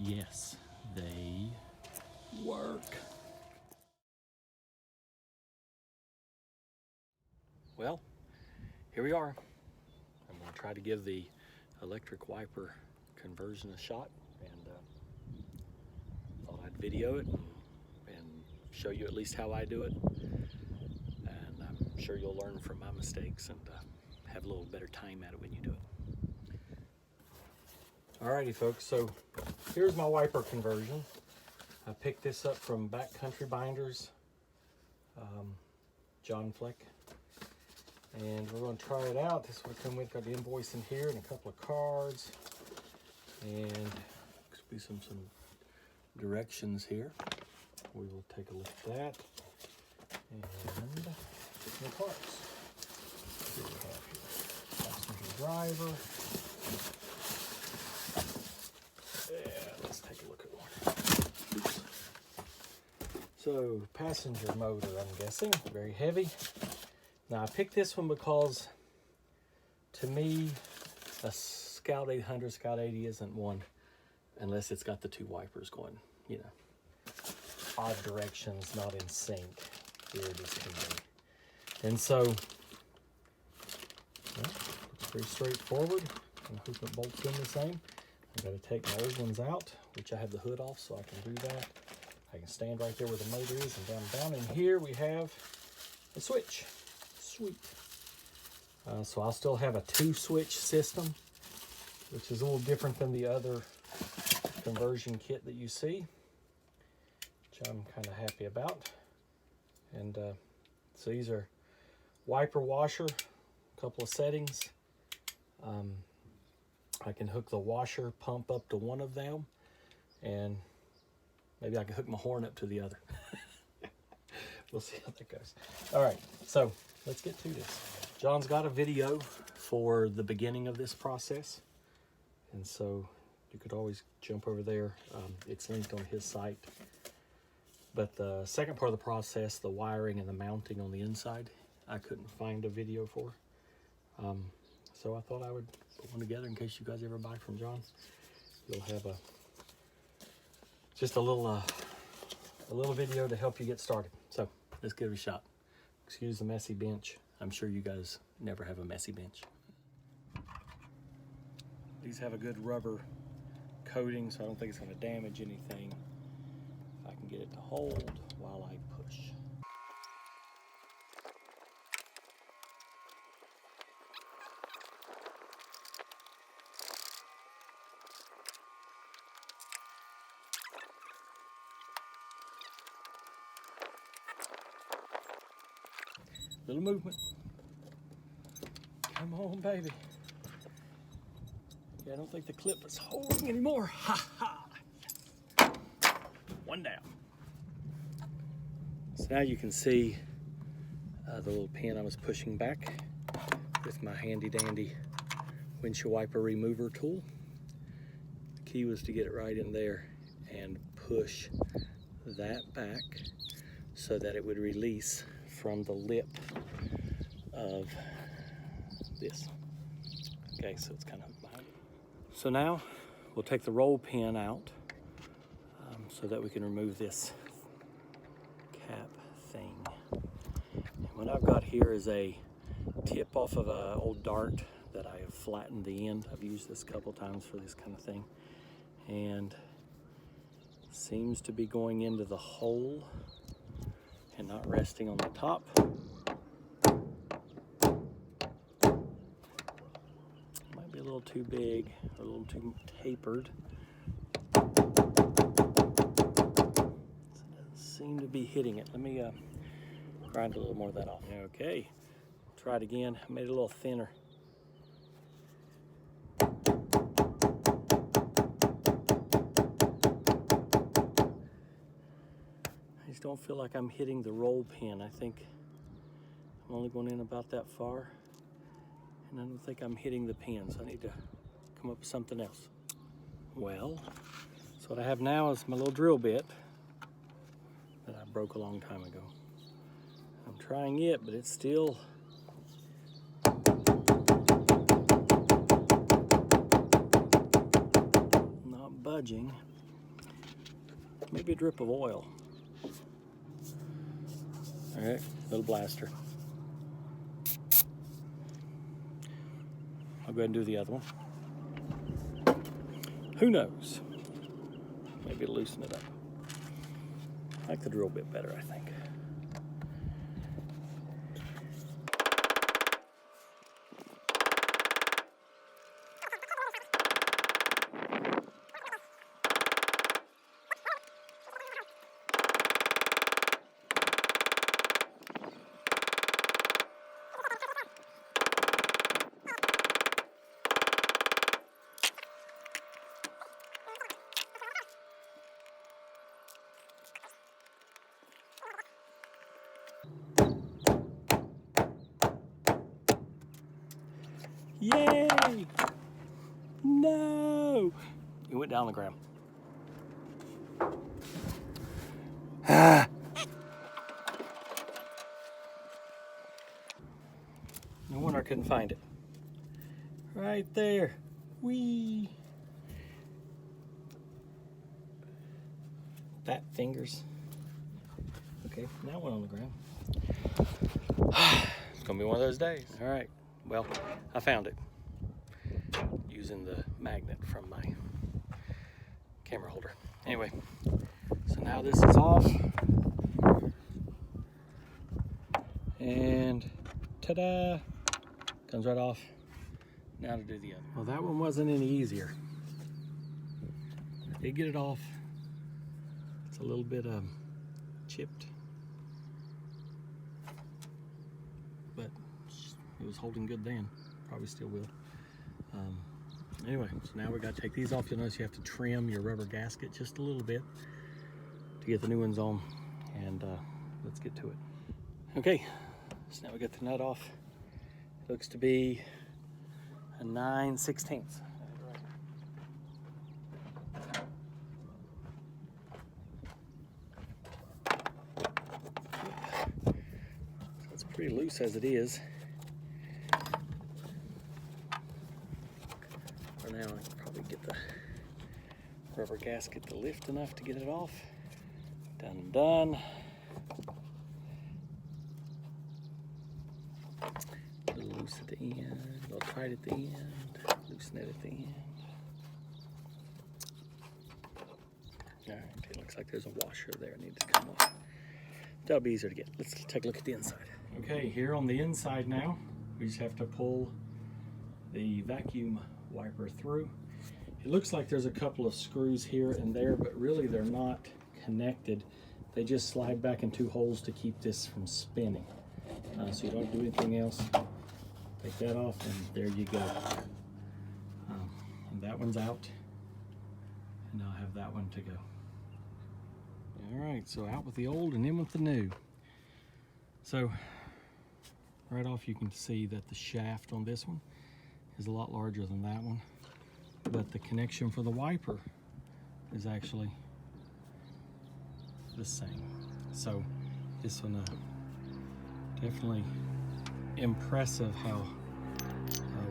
Yes, they work. Well, here we are. I'm going to try to give the electric wiper conversion a shot, and thought I'd video it and show you at least how I do it. And I'm sure you'll learn from my mistakes and have a little better time at it when you do it. Alrighty folks, so here's my wiper conversion. I picked this up from Backcountry Binders, John Fleck. And we're going to try it out. This will come with, got the invoice in here and a couple of cards. And there'll be some directions here. We will take a look at that. And get some cards. Here we have here. Passenger driver. Yeah, let's take a look at one. Oops. So, passenger motor, I'm guessing. Very heavy. Now I picked this one because, to me, a Scout 800, Scout 80 isn't one unless it's got the two wipers going, you know, odd directions, not in sync. Here it is can be. And so, well, it's pretty straightforward. And hoop and bolts in the same. I've got to take my old ones out, which I have the hood off, so I can do that. I can stand right there where the motor is, and down in here we have a switch. Sweet. So I'll still have a 2-switch system, which is a little different than the other conversion kit that you see, which I'm kind of happy about. And so these are wiper washer, a couple of settings. I can hook the washer pump up to one of them, and maybe I can hook my horn up to the other. We'll see how that goes. All right, so let's get to this. John's got a video for the beginning of this process, and so you could always jump over there. It's linked on his site. But the second part of the process, the wiring and the mounting on the inside, I couldn't find a video for. So I thought I would put one together in case you guys ever buy from John. You'll have just a little video to help you get started. So let's give it a shot. Excuse the messy bench. I'm sure you guys never have a messy bench. These have a good rubber coating, so I don't think it's going to damage anything. If I can get it to hold while I push. Little movement. Come on, baby. Yeah, I don't think the clip is holding anymore. Ha ha! Yes. One down. So now you can see the little pin I was pushing back with my handy dandy windshield wiper remover tool. The key was to get it right in there and push that back so that it would release from the lip of this. Okay, so it's kind of behind. So now we'll take the roll pin out so that we can remove this cap thing. And what I've got here is a tip off of an old dart that I have flattened the end. I've used this a couple times for this kind of thing. And seems to be going into the hole and not resting on the top. Might be a little too big or a little too tapered. So it doesn't seem to be hitting it. Let me grind a little more of that off. Okay, try it again. I made it a little thinner. I just don't feel like I'm hitting the roll pin. I think I'm only going in about that far, and I don't think I'm hitting the pin, so I need to come up with something else. Well, so what I have now is my little drill bit that I broke a long time ago. I'm trying it, but it's still not budging. maybe a drip of oil. All right, little blaster. I'll go ahead and do the other one. Who knows? Maybe loosen it up. I like the drill bit better, I think. Yay! No! It went down the ground. Ah! No wonder I couldn't find it. Right there. Whee! Fat fingers. Okay, now one on the ground. It's gonna be one of those days. All right, well, I found it using the magnet from my camera holder. Anyway, so now this is off. And ta-da! Comes right off. Now to do the other. Well, that one wasn't any easier. I did get it off. It's a little bit chipped, but it was holding good then. Probably still will. Anyway, so now we got to take these off. You'll notice you have to trim your rubber gasket just a little bit to get the new ones on, and let's get to it. Okay, so now we got the nut off. It looks to be a 9/16. It's pretty loose as it is. For now, I can probably get the rubber gasket to lift enough to get it off. Done and done. A little loose at the end, a little tight at the end, loosen it at the end. All right, it looks like there's a washer there that needs to come off. That'll be easier to get. Let's take a look at the inside. Okay, here on the inside now, we just have to pull the vacuum wiper through. It looks like there's a couple of screws here and there, but really they're not connected. They just slide back in two holes to keep this from spinning. So you don't do anything else. Take that off and there you go. And that one's out. And I'll have that one to go. All right, so out with the old and in with the new. So right off you can see that the shaft on this one is a lot larger than that one, but the connection for the wiper is actually the same. So this one definitely impressive how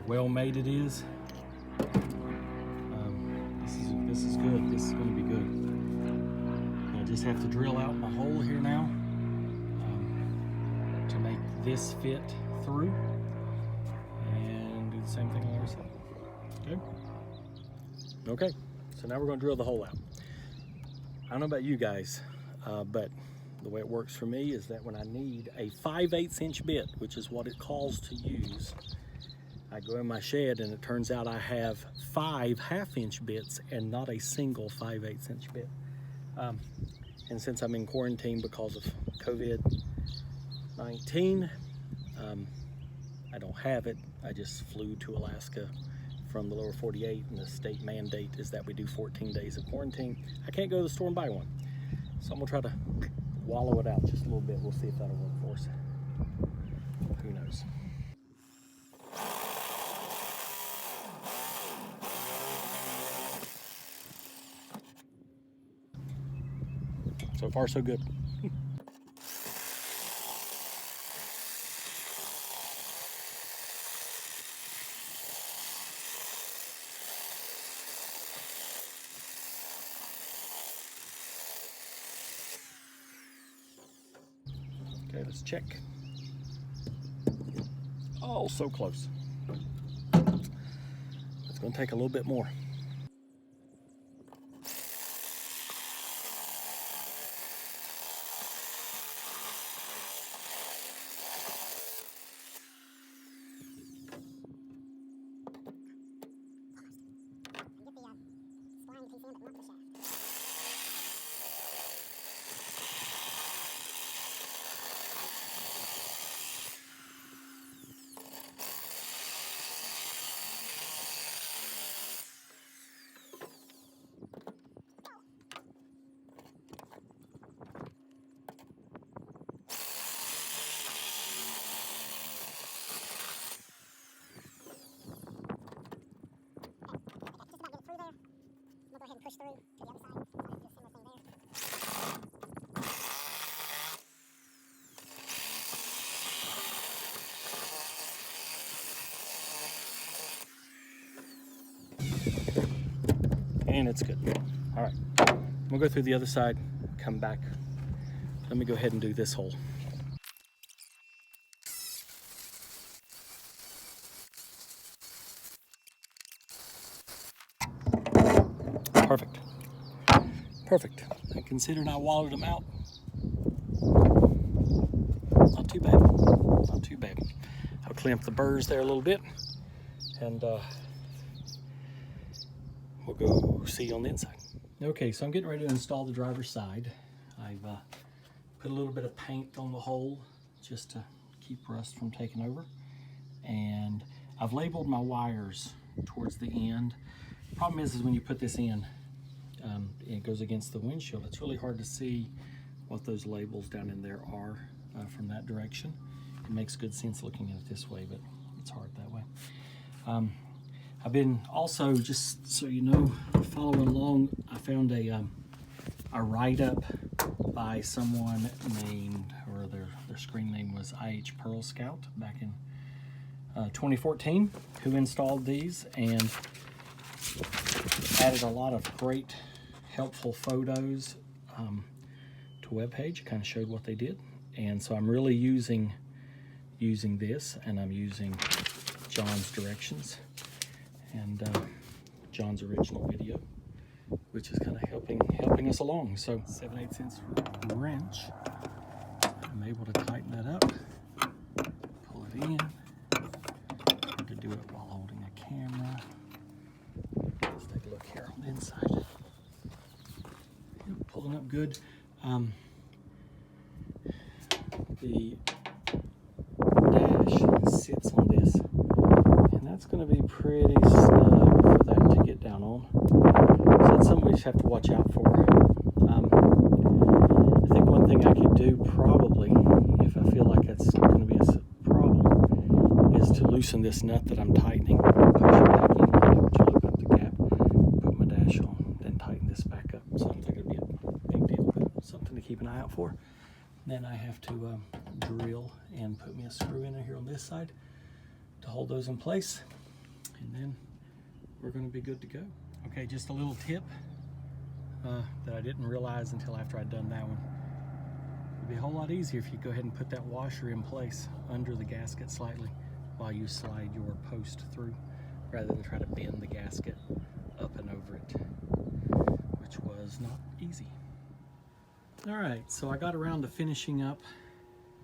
well made it is. This is good. This is going to be good. I just have to drill out my hole here now to make this fit through, and do the same thing on the other side. Okay. Okay. So now we're going to drill the hole out. I don't know about you guys, but the way it works for me is that when I need a 5/8 inch bit, which is what it calls to use, I go in my shed and it turns out I have 5 1/2 inch bits and not a single 5/8 inch bit. And since I'm in quarantine because of COVID-19, I don't have it. I just flew to Alaska from the lower 48, and the state mandate is that we do 14 days of quarantine. I can't go to the store and buy one. So I'm gonna try to wallow it out just a little bit. We'll see if that'll work for us. Who knows? So far, so good. Let's check. Oh, so close. It's going to take a little bit more. Push through to the other side. So I can do a similar thing there. And it's good. All right, we'll go through the other side, come back. Let me go ahead and do this hole. Perfect. Perfect. And considering I wallowed them out, not too bad. Not too bad. I'll clean up the burrs there a little bit, and we'll go see you on the inside. Okay, so I'm getting ready to install the driver's side. I've put a little bit of paint on the hole just to keep rust from taking over. And I've labeled my wires towards the end. Problem is when you put this in, it goes against the windshield. It's really hard to see what those labels down in there are from that direction. It makes good sense looking at it this way, but it's hard that way. I've been also, just so you know, following along, I found a write-up by someone named, or their screen name was IH Pearl Scout back in 2014, who installed these and added a lot of great helpful photos to a web page. Kind of showed what they did, and so I'm really using this, and I'm using John's directions and John's original video, which is kind of helping us along. So 7/8" wrench, I'm able to tighten that up, pull it in. Hard to do it while holding a camera. Let's take a look here on the inside. Pulling up good. The dash sits on this, and that's going to be pretty snug for that to get down on. So that's something we just have to watch out for. I think one thing I could do probably, if I feel like it's going to be a problem, is to loosen this nut that I'm tightening, push it back in, which will open up the gap, put my dash on, then tighten this back up. So I don't think it'll be a big deal, but something to keep an eye out for. Then I have to drill and put me a screw in here on this side to hold those in place, and then we're going to be good to go. Okay, just a little tip that I didn't realize until after I'd done that one. It'd be a whole lot easier if you go ahead and put that washer in place under the gasket slightly while you slide your post through, rather than try to bend the gasket up and over it, which was not easy. All right, so I got around to finishing up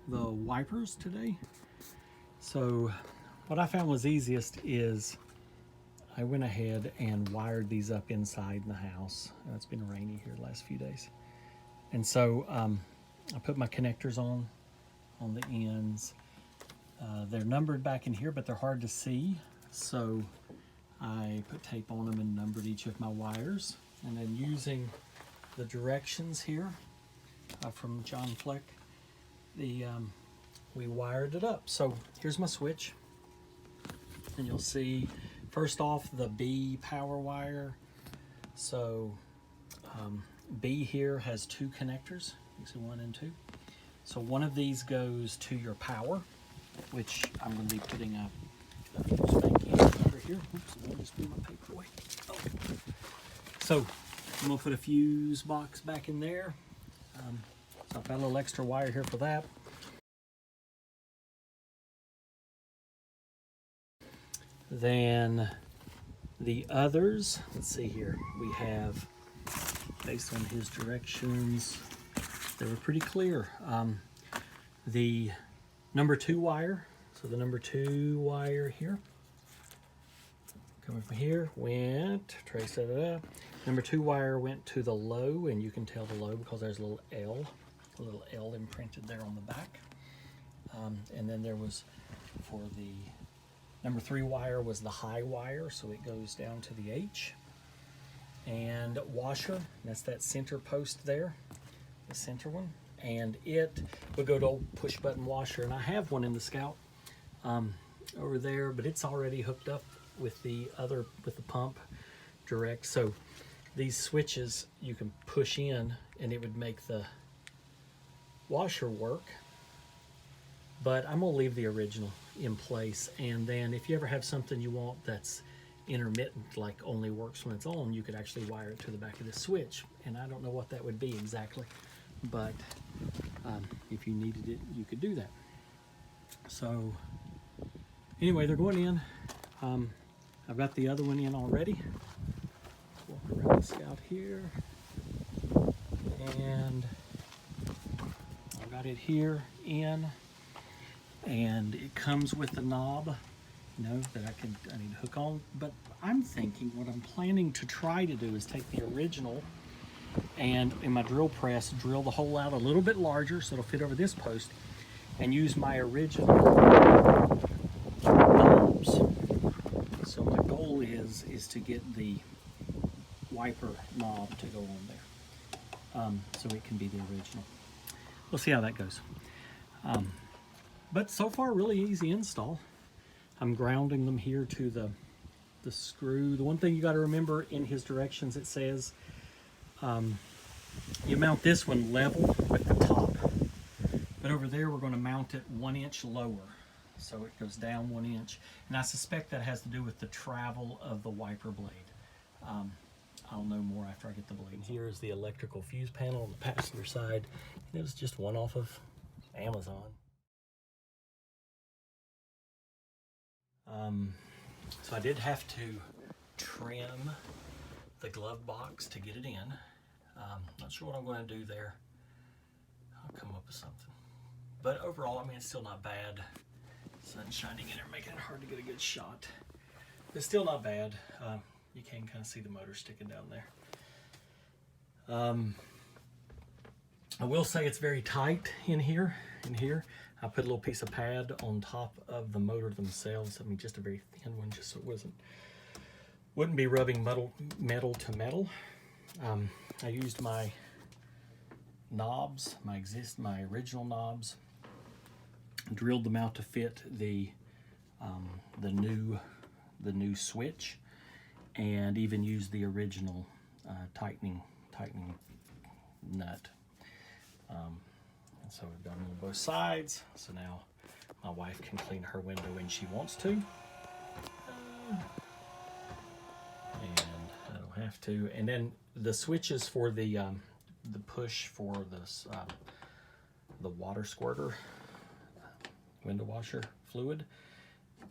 the wipers today. So what I found was easiest is I went ahead and wired these up inside the house. It's been rainy here the last few days. And so I put my connectors on the ends. They're numbered back in here, but they're hard to see. So I put tape on them and numbered each of my wires. And then using the directions here from John Fleck, we wired it up. So here's my switch. And you'll see, first off, the B power wire. So B here has two connectors. You can see 1 and 2. So one of these goes to your power, which I'm going to be putting a fuse bank in over here. Oops, I just threw my paper away. Oh. So I'm going to put a fuse box back in there. So I've got a little extra wire here for that. Then the others, let's see here, we have, based on his directions, they were pretty clear. The number 2 wire, so the number 2 wire here, coming from here, went, trace it up. Number 2 wire went to the low, and you can tell the low because there's a little L imprinted there on the back. And then there was, for the number 3 wire was the high wire, so it goes down to the H. And washer, that's that center post there, the center one. And it would go to old push button washer, and I have one in the Scout over there, but it's already hooked up with the pump direct. So these switches you can push in and it would make the washer work, but I'm gonna leave the original in place. And then if you ever have something you want that's intermittent, like only works when it's on, you could actually wire it to the back of the switch, and I don't know what that would be exactly, but if you needed it, you could do that. So anyway, they're going in. I've got the other one in already. Walk around the Scout here, and I've got it here in, and it comes with the knob, you know, that I need to hook on. But I'm thinking what I'm planning to try to do is take the original and in my drill press drill the hole out a little bit larger so it'll fit over this post, and use my original knobs. So my goal is to get the wiper knob to go on there, so it can be the original. We'll see how that goes. But so far, really easy install. I'm grounding them here to the screw. The one thing you got to remember in his directions, it says you mount this one level with the top, but over there we're going to mount it 1 inch lower, so it goes down 1 inch, and I suspect that has to do with the travel of the wiper blade. I'll know more after I get the blade. Here is the electrical fuse panel on the passenger side, and it was just one off of Amazon. So I did have to trim the glove box to get it in. Not sure what I'm going to do there. I'll come up with something. But overall, I mean, it's still not bad. Sun's shining in there, making it hard to get a good shot. It's still not bad. You can kind of see the motor sticking down there. I will say it's very tight in here. I put a little piece of pad on top of the motor themselves. I mean, just a very thin one, just so it wouldn't be rubbing metal to metal. I used my knobs, my original knobs, drilled them out to fit the new switch, and even used the original tightening nut. So we've done on both sides. So now my wife can clean her window when she wants to. And I don't have to. And then the switches for the push for this the water squirter, window washer fluid,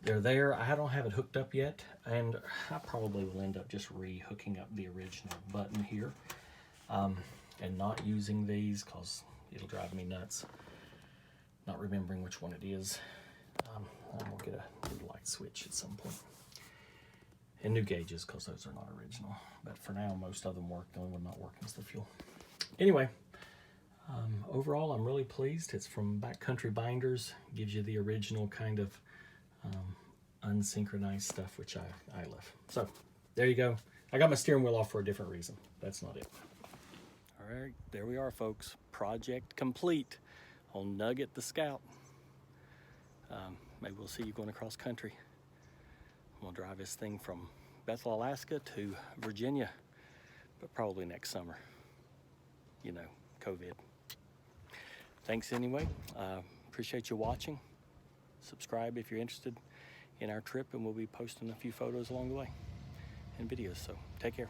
they're there. I don't have it hooked up yet, and I probably will end up just re-hooking up the original button here, and not using these because it'll drive me nuts not remembering which one it is. And we'll get a new light switch at some point, and new gauges because those are not original. But for now, most of them work. The only one not working is the fuel. Anyway, overall, I'm really pleased. It's from Backcountry Binders. Gives you the original kind of unsynchronized stuff, which I love. So there you go. I got my steering wheel off for a different reason. That's not it. All right, there we are, folks. Project complete on Nugget the Scout. Maybe we'll see you going across country. I'm gonna drive this thing from Bethel, Alaska to Virginia, but probably next summer. You know, COVID. Thanks anyway. Appreciate you watching. Subscribe if you're interested in our trip, and we'll be posting a few photos along the way and videos. So take care.